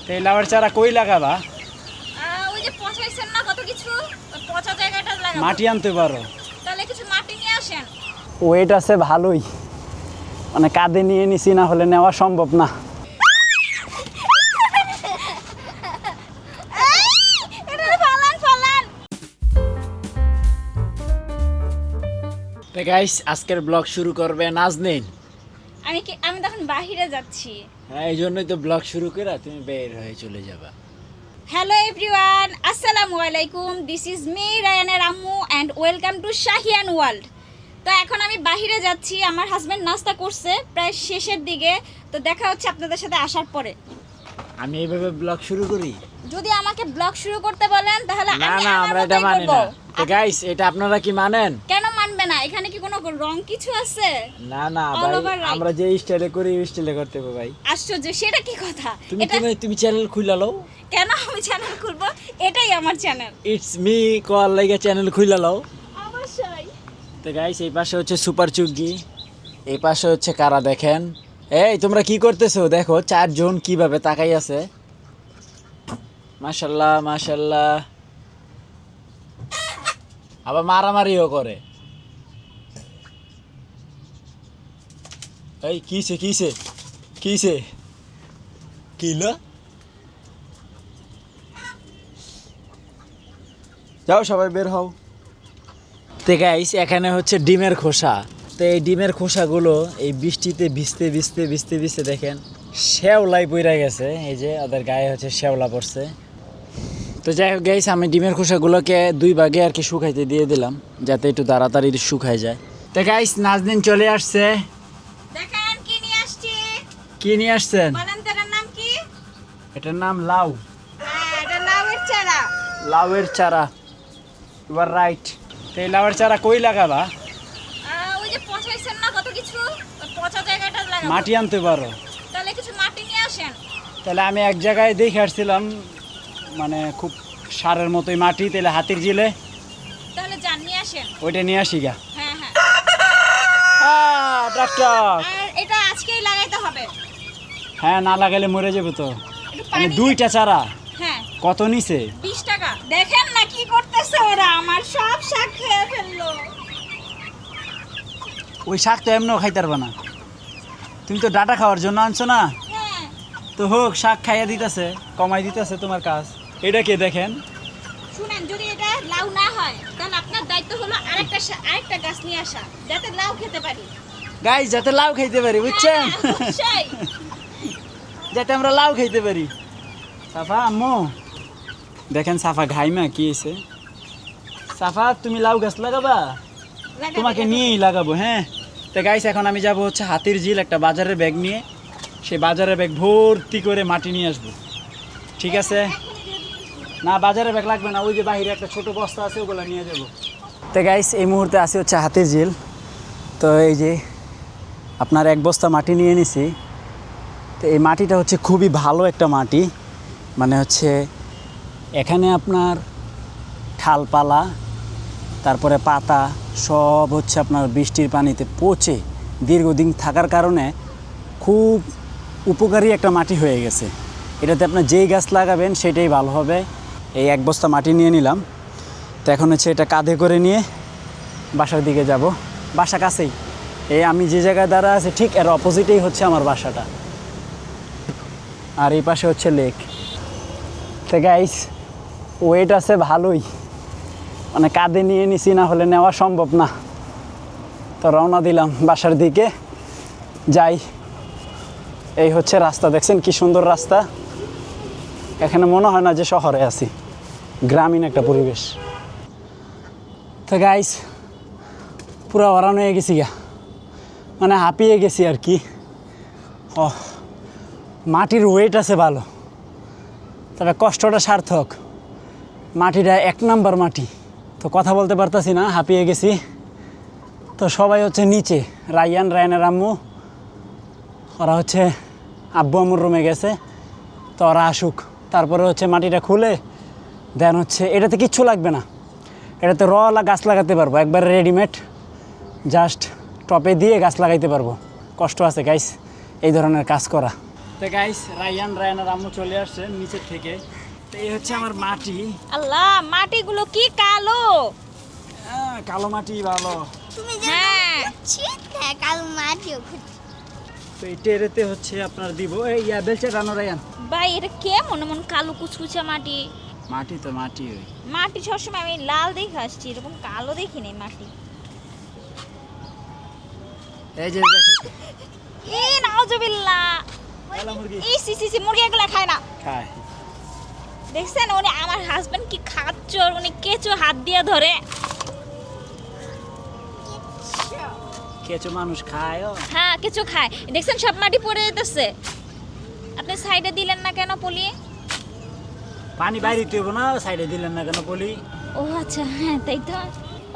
তো এই লাউয়ের চারা কই লাগাবা? ওই যে পচাইছেন না কত কিছু, ওই পচা জায়গাটা লাগাবো। মাটি আনতে পারো? তাহলে কিছু মাটি নিয়ে আসেন। ওয়েট আছে ভালোই, মানে কাঁধে নিয়ে নিছি, না হলে নেওয়া সম্ভব না। এটা ফালান ফালান। তো গাইস, আজকের ব্লগ শুরু করবে নাজনীন। আমি তখন বাহিরে যাচ্ছি। হ্যাঁ, এই জন্যই তো ব্লগ শুরু করে তুমি বের হয়ে চলে যাবা। হ্যালো এভরিওয়ান, আসসালামু আলাইকুম। দিস ইজ মি রায়ানের আম্মু and welcome to Shahiyan world. তো এখন আমি বাহিরে যাচ্ছি, আমার হাজব্যান্ড নাস্তা করছে প্রায় শেষের দিকে। তো দেখা হচ্ছে আপনাদের সাথে আসার পরে। আমি এইভাবে ব্লগ শুরু করি? যদি আমাকে ব্লগ শুরু করতে বলেন তাহলে না আমি না, আমার আমরা এটা মতোই মানি করব। না। তো গাইস, এটা আপনারা কি মানেন? কেন মানবে না? এখানে কি কোনো রং কিছু আছে? না না All ভাই, over right. আমরা যে স্টাইলে করি ওই স্টাইলে করতে হবে ভাই। আশ্চর্য, সেটা কি কথা? তুমি চ্যানেল খুইলা লও। কেন আমি চ্যানেল খুলবো? এটাই আমার চ্যানেল। ইটস মি কল লাইগা চ্যানেল খুইলা লও। অবশ্যই। তো গাইস, এই পাশে হচ্ছে সুপার চুগি, এই পাশে হচ্ছে কারা দেখেন। এই তোমরা কি করতেছো? দেখো চারজন কিভাবে তাকাই আছে। মাশাল্লাহ মাশাল্লাহ। আবার মারামারিও করে। এই কিসে কিসে কিসে কিলো? যাও সবাই বের হও। তো গাইস, এখানে হচ্ছে ডিমের খোসা। তো এই ডিমের খোসাগুলো এই বৃষ্টিতে ভিজতে ভিজতে ভিজতে ভিজতে দেখেন শ্যাওলাই পইরা গেছে। এই যে ওদের গায়ে হচ্ছে শ্যাওলা পড়ছে। তো যাই হোক গাইস, আমি ডিমের খোসাগুলোকে দুই ভাগে আর কি শুকাইতে দিয়ে দিলাম, যাতে একটু তাড়াতাড়ি শুকায় যায়। তো গাইস, নাজনীন চলে আসছে। দেখেন কি নিয়ে আসছি। কি নিয়ে আসছেন? বলেন তো এটার নাম কি? এটার নাম লাউ। হ্যাঁ, এটা লাউয়ের চারা। লাউয়ের চারা, ইউ আর রাইট। তো এই লাউয়ের চারা কই লাগাবা? ওই যে পচাইছেন না কত কিছু, ওই পচা জায়গাটা লাগাবো। মাটি আনতে পারো? তাহলে কিছু মাটি নিয়ে আসেন। তাহলে আমি এক জায়গায় দেখে আসছিলাম, মানে খুব সারের মতোই মাটি, তাহলে হাতির জিলে তাহলে যান নিয়ে আসেন। ওইটা নিয়ে আসি গা। হ্যাঁ হ্যাঁ। ট্রাক্টর। আর এটা আজকেই লাগাইতে হবে। হ্যাঁ, না লাগালে মরে যাবে তো। একটু মানে পানি দুইটা চারা হ্যাঁ, কত নিছে? 20 টাকা। দেখেন না কি করতেছে ওরা, আমার সব শাক খেয়ে ফেললো। ওই শাক তো এমনও খাইতে পারবা না, তুমি তো ডাটা খাওয়ার জন্য আনছো না। হ্যাঁ, তো হোক, শাক খাইয়া দিতেছে, কমাই দিতেছে তোমার কাজ। এটা কে দেখেন। শুনেন, যদি এটা লাউ না হয় তাহলে আপনার দায়িত্ব হলো আরেকটা গাছ নিয়ে আসা, যাতে লাউ খেতে পারি। গাইস, যাতে লাউ খাইতে পারি, বুঝছেন? হ্যাঁ, অবশ্যই। যাতে আমরা লাউ খাইতে পারি। সাফা আম্মু দেখেন, সাফা ঘাইমা কি হয়েছে। সাফা, তুমি লাউ গাছ লাগাবা? লাগাবে, তোমাকে লাগাবে। নিয়েই লাগাবো। হ্যাঁ। তো গাইস, এখন আমি যাব হচ্ছে হাতির ঝিল, একটা বাজারের ব্যাগ নিয়ে। সেই বাজারের ব্যাগ ভর্তি করে মাটি নিয়ে আসবো, ঠিক আছে? না, বাজারের ব্যাগ লাগবে না, ওই যে বাইরে একটা ছোট বস্তা আছে, ওগুলো নিয়ে যাবো। তো গাইস, এই মুহূর্তে আসি হচ্ছে হাতির ঝিল। তো এই যে আপনার এক বস্তা মাটি নিয়ে নিছি। তো এই মাটিটা হচ্ছে খুবই ভালো একটা মাটি, মানে হচ্ছে এখানে আপনার ঠালপালা, তারপরে পাতা সব হচ্ছে আপনার বৃষ্টির পানিতে পচে দীর্ঘদিন থাকার কারণে খুব উপকারী একটা মাটি হয়ে গেছে। এটাতে আপনার যেই গাছ লাগাবেন সেটাই ভালো হবে। এই এক বস্তা মাটি নিয়ে নিলাম। তো এখন হচ্ছে এটা কাঁধে করে নিয়ে বাসার দিকে যাব। বাসা কাছেই, এই আমি যে জায়গায় দাঁড়া আছে ঠিক এর অপোজিটেই হচ্ছে আমার বাসাটা, আর এই পাশে হচ্ছে লেক। তো গাইস, ওয়েট আছে ভালোই, মানে কাঁধে নিয়ে নিছি, না হলে নেওয়া সম্ভব না। তো রওনা দিলাম বাসার দিকে, যাই। এই হচ্ছে রাস্তা, দেখছেন কি সুন্দর রাস্তা। এখানে মনে হয় না যে শহরে আছি, গ্রামীণ একটা পরিবেশ। তো গাইস, পুরো হরান হয়ে গেছি গা, মানে হাঁপিয়ে গেছি আর কি। ও, মাটির ওয়েট আছে ভালো, তবে কষ্টটা সার্থক। মাটিটা এক নাম্বার মাটি। তো কথা বলতে পারতাছি না, হাঁপিয়ে গেছি। তো সবাই হচ্ছে নিচে, রায়ানের আম্মু, ওরা হচ্ছে আব্বু আম্মুর রুমে গেছে। তো ওরা আসুক, তারপরে হচ্ছে মাটিটা খুলে দেন হচ্ছে, এটাতে কিচ্ছু লাগবে না, এটাতে গাছ লাগাতে পারবো, একবারে রেডিমেড, জাস্ট টপে দিয়ে গাছ লাগাইতে পারবো। কষ্ট আছে গাইস এই ধরনের কাজ করা। তো তো গাইস রায়ানের আম্মু চলে আসছে নিচের থেকে। তো এই হচ্ছে আমার মাটি। আল্লাহ, মাটিগুলো কি কালো। কালো মাটি ভালো। তুমি যে হ্যাঁ কালো মাটিও খুঁজছি। তো এই টেরেতে হচ্ছে আপনার দিব এই বেলচা রানো রায়ান। ভাই এটা কেমন এমন কালো কুচকুচা মাটি? মাটি তো মাটি ওই। মাটি সবসময় আমি লাল দেখে আসছি, এরকম কালো দেখিনি মাটি। এই যে দেখো এ নাউজুবিল্লাহ। কালা মুরগি সি মুরগি এগুলা খায় না। খায়। দেখছেন উনি আমার হাজবেন্ড কি খাচ্চর, উনি কেঁচো হাত দিয়ে ধরে। কেঁচো মানুষ খায় ও। হ্যাঁ কেঁচো খায়। দেখছেন সব মাটি পড়ে যেতেছে। আপনি সাইডে দিলেন না কেন পলি? পানি বাইরে তুইব না, সাইডে দিলেন না কেন বলি? ও আচ্ছা, হ্যাঁ তাই তো।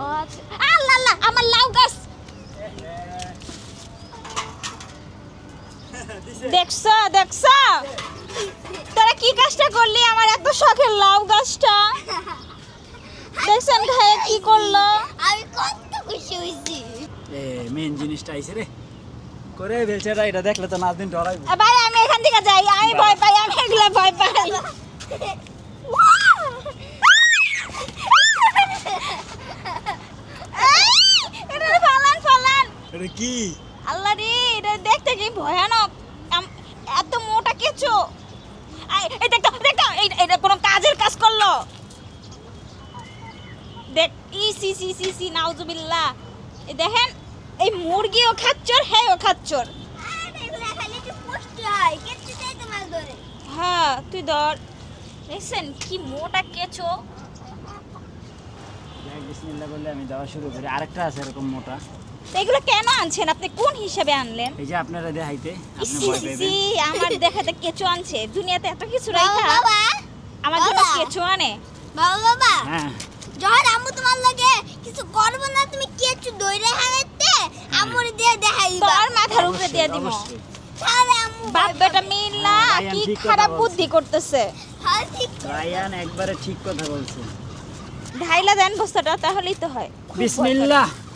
ও আচ্ছা, আল্লাহ আল্লাহ, আমার লাউ গাছ। দেখছো দেখছো তোরা কি কাজটা করলি আমার এত শখের লাউ গাছটা? দেখছেন ভাই কি করলো? আমি কত খুশি হয়েছি। মেন জিনিসটা আইছে রে করে বেলচারা। এটা দেখলে তো নাজদিন ডরাইব। ভাই আমি এখান থেকে যাই, আমি ভয় পাই, আমি এগুলা ভয় পাই। এটা ফালান ফালান। এটা কি? আল্লাহ রে, এটা দেখতে কি ভয়ানক। এত মোটা কেঁচো। এই দেখো দেখো, এটা কোনো কাজের কাজ করলো? দেখ সি নাউজুবিল্লাহ। এই দেখেন, এই মুরগিও খাচ্চর, হ্যাঁ ও খাচ্চর। আরে এগুলা খালি একটু পুষ্টি হয়, কেটে দেয় তোমার ধরে। হ্যাঁ তুই ধর। দেখছেন কি মোটা কেঁচো। বিসমিল্লাহ বলে আমি দেওয়া শুরু করি। আরেকটা আছে এরকম মোটা। তো এগুলো কেন আনছেন আপনি? কোন হিসাবে আনলেন? এই যে আপনারা দেখাইতে আপনি ইসি, ভয় ইসি, পাইবেন। আমার দেখাতে কেঁচো আনছে। দুনিয়াতে এত কিছু বাবা রাখা বাবা আমার জন্য বাবা। কেঁচো আনে। বাবা হ্যাঁ যখন আম্মু তোমার লাগে কিছু করবো না, তুমি কিছু দইরে হারাইতে আম্মুর দিয়ে দেখাই দিবা। তোর মাথার উপরে দিয়ে দিব। অবশ্যই। তাহলে আম্মু বাপ বেটা মিল্লা রায়ান কি ঠিক কথা খারাপ বলছে। বুদ্ধি করতেছে। হ্যাঁ ঠিক। রায়ান একবারে ঠিক কথা বলছে। ঢাইলা দেন বস্তাটা, তাহলেই তো হয়। খুব ভয় বিসমিল্লাহ। করে।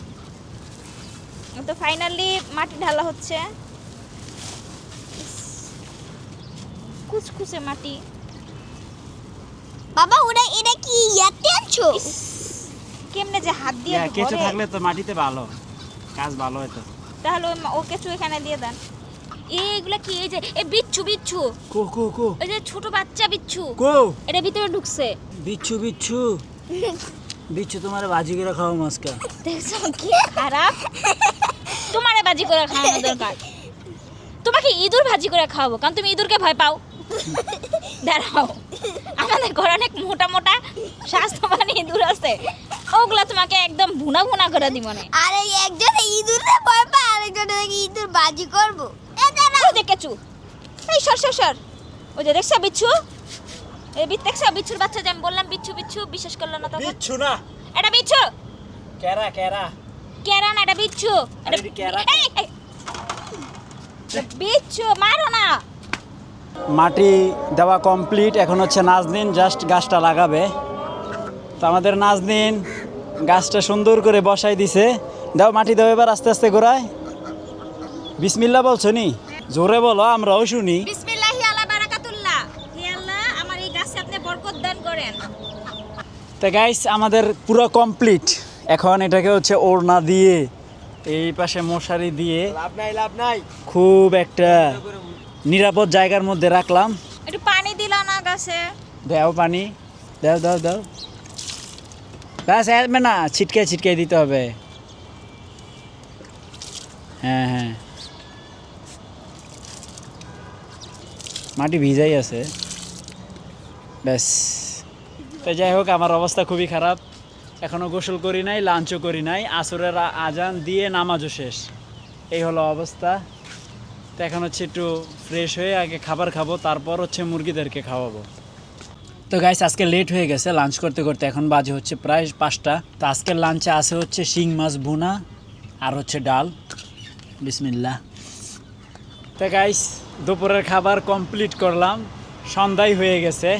তো ফাইনালি মাটি ঢালা হচ্ছে। কুচকুচে মাটি। বাবা ওরা এটা কি ইয়াতে আনছো? কেমনে যে হাত দিয়ে কেঁচো ধরে। থাকলে তো মাটিতে ভালো কাজ ভালো হতো। তাহলে ও কেঁচো এখানে দিয়ে দেন। এইগুলা কি? এই যে এই বিচ্ছু বিচ্ছু, কো কো কো এই যে ছোট বাচ্চা বিচ্ছু, কো এটা ভিতরে ঢুকছে। বিচ্ছু বিচ্ছু বিচ্ছু তোমার বাজি করে খাও মাছকা। দেখছো কি খারাপ। তোমারে বাজি করে খাওয়ানো দরকার। তোমাকে ইঁদুর ভাজি করে খাওয়াবো, কারণ তুমি ইঁদুরকে ভয় পাও। দাঁড়াও, আমাদের ঘরে অনেক মোটা মোটা স্বাস্থ্যবান ইঁদুর আছে, ওগুলা তোমাকে একদম ভুনা ভুনা করে দিব না। আরে একজন ইঁদুরে ভয় পায়, আরেকজন ইঁদুর বাজি করবো। এ দাঁড়া। ওই যে কেঁচু, এই সর সর সর। ওই যে দেখছো বিচ্ছু, এই দেখছো বিচ্ছুর বাচ্চা, যে আমি বললাম বিচ্ছু বিচ্ছু, বিশ্বাস করলো না তখন। বিচ্ছু না, এটা বিচ্ছু, কেরা কেরা। কেরা না, এটা বিচ্ছু। আরে এটা কেরা। এই, এই। বিচ্ছু মারো না। মাটি দেওয়া কমপ্লিট। এখন হচ্ছে নাজনীন জাস্ট গাছটা লাগাবে। তো আমাদের নাজনীন গাছটা সুন্দর করে বসাই দিছে। দাও মাটি দাও এবার আস্তে আস্তে গোড়ায়। বিসমিল্লাহ বলছো নি? জোরে বলো, আমরাও শুনি। বিসমিল্লাহি আলা বারাকাতুল্লাহ। হে আল্লাহ, আমার এই গাছে আপনি বরকত দান করেন। তো গাইস আমাদের পুরো কমপ্লিট। এখন এটাকে হচ্ছে ওড়না দিয়ে, এই পাশে মশারি দিয়ে লাভ নাই খুব একটা নিরাপদ জায়গার মধ্যে রাখলাম। একটু পানি দিলা না গাছে? দাও পানি, দাও দাও দাও। গাছ আসবে না, ছিটকে ছিটকে দিতে হবে। হ্যাঁ হ্যাঁ, মাটি ভিজাই আছে। ব্যাস। তো যাই হোক, আমার অবস্থা খুবই খারাপ। এখনও গোসল করি নাই, লাঞ্চও করি নাই, আসরের আজান দিয়ে নামাজও শেষ। এই হলো অবস্থা। তো এখন হচ্ছে একটু ফ্রেশ হয়ে আগে খাবার খাবো, তারপর হচ্ছে মুরগিদেরকে খাওয়াবো। তো গাইস আজকে লেট হয়ে গেছে লাঞ্চ করতে করতে, এখন বাজে হচ্ছে প্রায় 5টা। তো আজকের লাঞ্চে আছে হচ্ছে শিং মাছ ভুনা আর হচ্ছে ডাল। বিসমিল্লাহ। তো গাইস দুপুরের খাবার কমপ্লিট করলাম, সন্ধ্যায় হয়ে গেছে।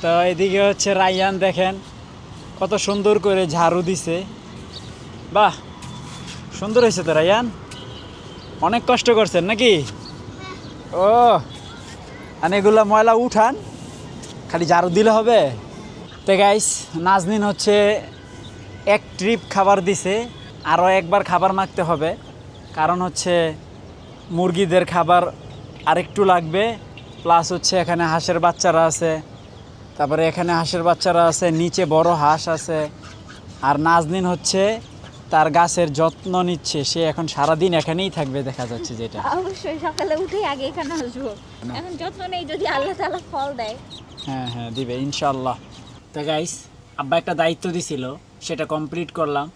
তো এদিকে হচ্ছে রায়ান দেখেন কত সুন্দর করে ঝাড়ু দিছে। বাহ, সুন্দর হয়েছে তো রায়ান, অনেক কষ্ট করছেন নাকি? ও মানে এগুলো ময়লা উঠান, খালি ঝাড়ু দিলে হবে। তো গাইস নাজনীন হচ্ছে এক ট্রিপ খাবার দিছে, আরও একবার খাবার মাখতে হবে, কারণ হচ্ছে মুরগিদের খাবার আরেকটু লাগবে, প্লাস হচ্ছে এখানে হাঁসের বাচ্চারা আছে, তারপরে এখানে হাঁসের বাচ্চারা আছে, নিচে বড় হাঁস আছে। আর নাজনীন হচ্ছে তার গাছের যত্ন নিচ্ছে, সে এখন সারাদিন এখানেই থাকবে দেখা যাচ্ছে যেটা। অবশ্যই সকালে উঠেই আগে এখানে আসবো, এখন যত্ন নেই যদি আল্লাহ তাআলা ফল দেয়। হ্যাঁ হ্যাঁ দিবে ইনশাল্লাহ। তো গাইস আব্বা একটা দায়িত্ব দিছিল, সেটা কমপ্লিট করলাম।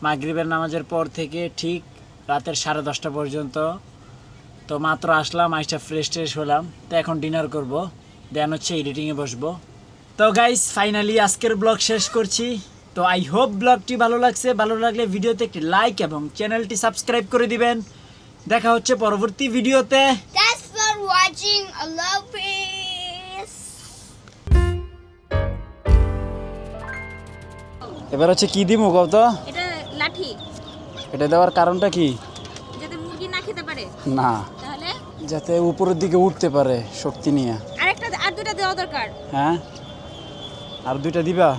মাগরিবের নামাজের পর থেকে ঠিক রাতের 10:30 পর্যন্ত। তো মাত্র আসলাম, আইসটা ফ্রেশ ট্রেশ হলাম, তো এখন ডিনার করব, দেন হচ্ছে এডিটিংয়ে বসবো। তো গাইস ফাইনালি আজকের ব্লগ শেষ করছি। তো আই হোপ ব্লগটি ভালো লাগছে, ভালো লাগলে ভিডিওতে একটি লাইক এবং চ্যানেলটি সাবস্ক্রাইব করে দিবেন। দেখা হচ্ছে পরবর্তী ভিডিওতে। Thanks for watching. Allah Hafiz. এবার হচ্ছে কি দিমু কও তো? এটা লাঠি, এটা দেওয়ার কারণটা কি? যাতে মুরগি না খেতে পারে। না, তাহলে যাতে উপরের দিকে উঠতে পারে শক্তি নিয়ে। আর দুটা দেওয়া দরকার। হ্যাঁ, আর 2টা দিবা?